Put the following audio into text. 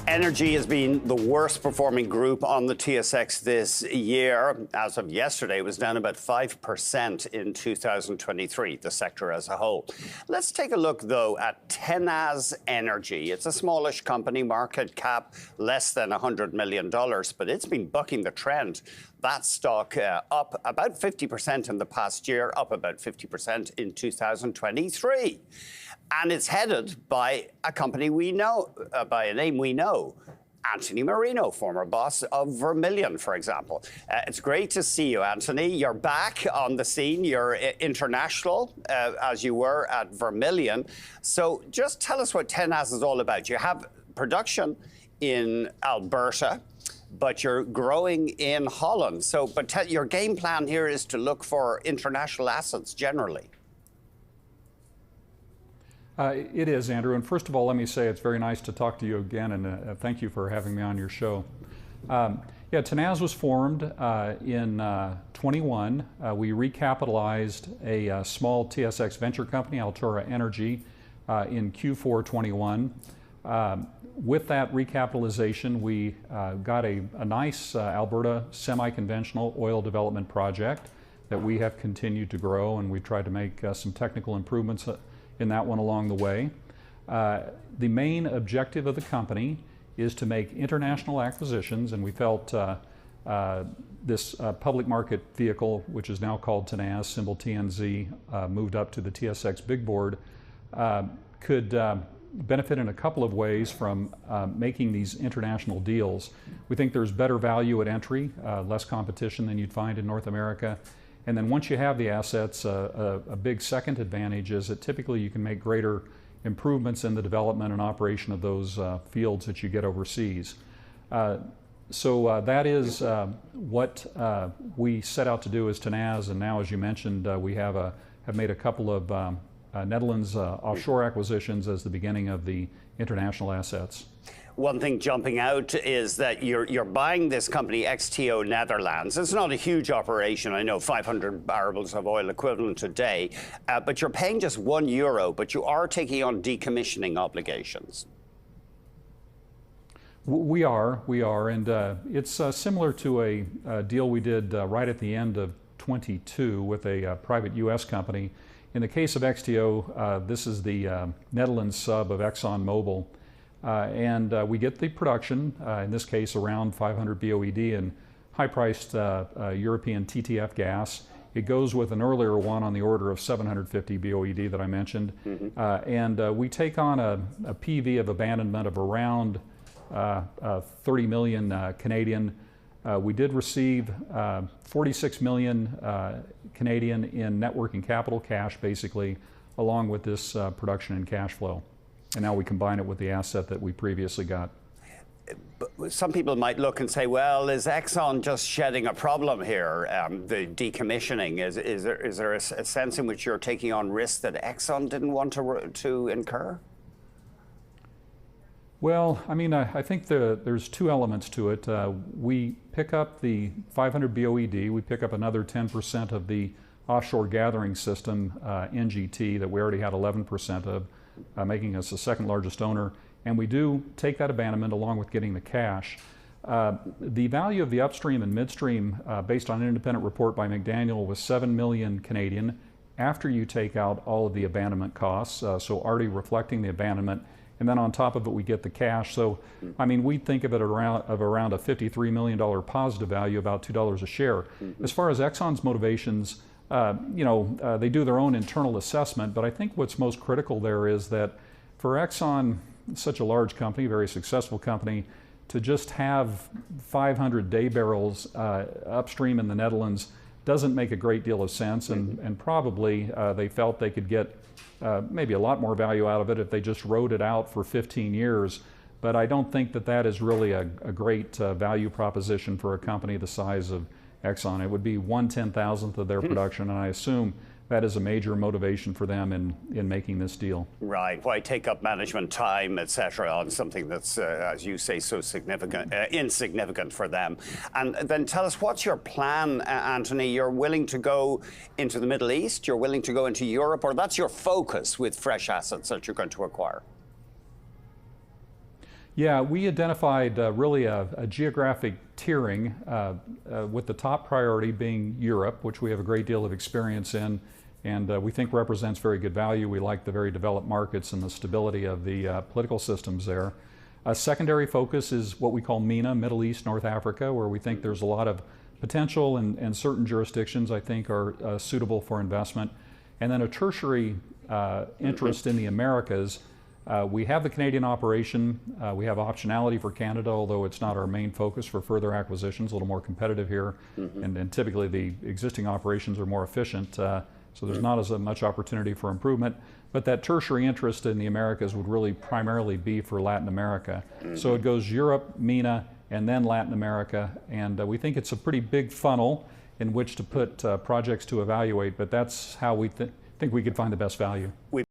Energy has been the worst performing group on the TSX this year. As of yesterday, it was down about 5% in 2023, the sector as a whole. Let's take a look, though, at Tenaz Energy. It's a smallish company, market cap less than $100 million, but it's been bucking the trend. That stock up about 50% in the past year, up about 50% in 2023. And it's headed by a company we know, by a name we know, Anthony Marino, former boss of Vermilion, for example. It's great to see you, Anthony. You're back on the scene. You're international, as you were at Vermilion. So just tell us what Tenaz is all about. You have production in Alberta, but you're growing in Holland. So, but your game plan here is to look for international assets generally. It is, Andrew. And first of all, let me say it's very nice to talk to you again, and thank you for having me on your show. Yeah, Tenaz was formed in 21. We recapitalized a small TSX venture company, Altura Energy, in Q4 21. With that recapitalization, we got a nice Alberta semi-conventional oil development project that we have continued to grow, and we tried to make some technical improvements in that one along the way. The main objective of the company is to make international acquisitions, and we felt this public market vehicle, which is now called Tenaz, symbol TNZ, moved up to the TSX Big Board, could benefit in a couple of ways from making these international deals. We think there's better value at entry, less competition than you'd find in North America. And then once you have the assets, a big second advantage is that typically you can make greater improvements in the development and operation of those fields that you get overseas. So that is what we set out to do as Tenaz, and now, as you mentioned, we have made a couple of Netherlands offshore acquisitions as the beginning of the international assets. One thing jumping out is that you're buying this company, XTO Netherlands. It's not a huge operation. I know 500 barrels of oil equivalent a day, but you're paying just €1, but you are taking on decommissioning obligations. We are, and it's similar to a deal we did right at the end of 22 with a private U.S. company. In the case of XTO, this is the Netherlands sub of ExxonMobil. And we get the production, in this case around 500 BOED and high-priced European TTF gas. It goes with an earlier one on the order of 750 BOED that I mentioned. And we take on a PV of abandonment of around 30 million Canadian. We did receive 46 million Canadian in net working capital cash, basically, along with this production and cash flow. And now we combine it with the asset that we previously got. Some people might look and say, well, is Exxon just shedding a problem here, the decommissioning? Is there a sense in which you're taking on risks that Exxon didn't want to incur? Well, I mean, I think there's two elements to it. We pick up the 500 BOED. We pick up another 10% of the offshore gathering system, NGT, that we already had 11% of. Making us the second largest owner, and we do take that abandonment along with getting the cash. The value of the upstream and midstream, based on an independent report by McDaniel, was 7 million Canadian after you take out all of the abandonment costs, so already reflecting the abandonment, and then on top of it we get the cash. So, I mean, we think of it around a $53 million positive value, about $2 a share. As far as Exxon's motivations, they do their own internal assessment, but I think what's most critical there is that for Exxon, such a large company, very successful company, to just have 500 day barrels upstream in the Netherlands doesn't make a great deal of sense, and probably they felt they could get maybe a lot more value out of it if they just rode it out for 15 years. But I don't think that is really a great value proposition for a company the size of Exxon. It would be 1/10,000th of their production, and I assume that is a major motivation for them in making this deal. Right. Why take up management time, et cetera, on something that's, as you say, so significant, insignificant for them? And then tell us, what's your plan, Anthony? You're willing to go into the Middle East? You're willing to go into Europe? Or that's your focus with fresh assets that you're going to acquire? Yeah, we identified really a geographic tiering with the top priority being Europe, which we have a great deal of experience in, and we think represents very good value. We like the very developed markets and the stability of the political systems there. A secondary focus is what we call MENA, Middle East, North Africa, where we think there's a lot of potential, and certain jurisdictions I think are suitable for investment. And then a tertiary interest in the Americas. We have the Canadian operation. We have optionality for Canada, although it's not our main focus for further acquisitions, a little more competitive here. And typically the existing operations are more efficient, so there's not as much opportunity for improvement. But that tertiary interest in the Americas would really primarily be for Latin America. So it goes Europe, MENA, and then Latin America. And we think it's a pretty big funnel in which to put projects to evaluate, but that's how we think we could find the best value. We've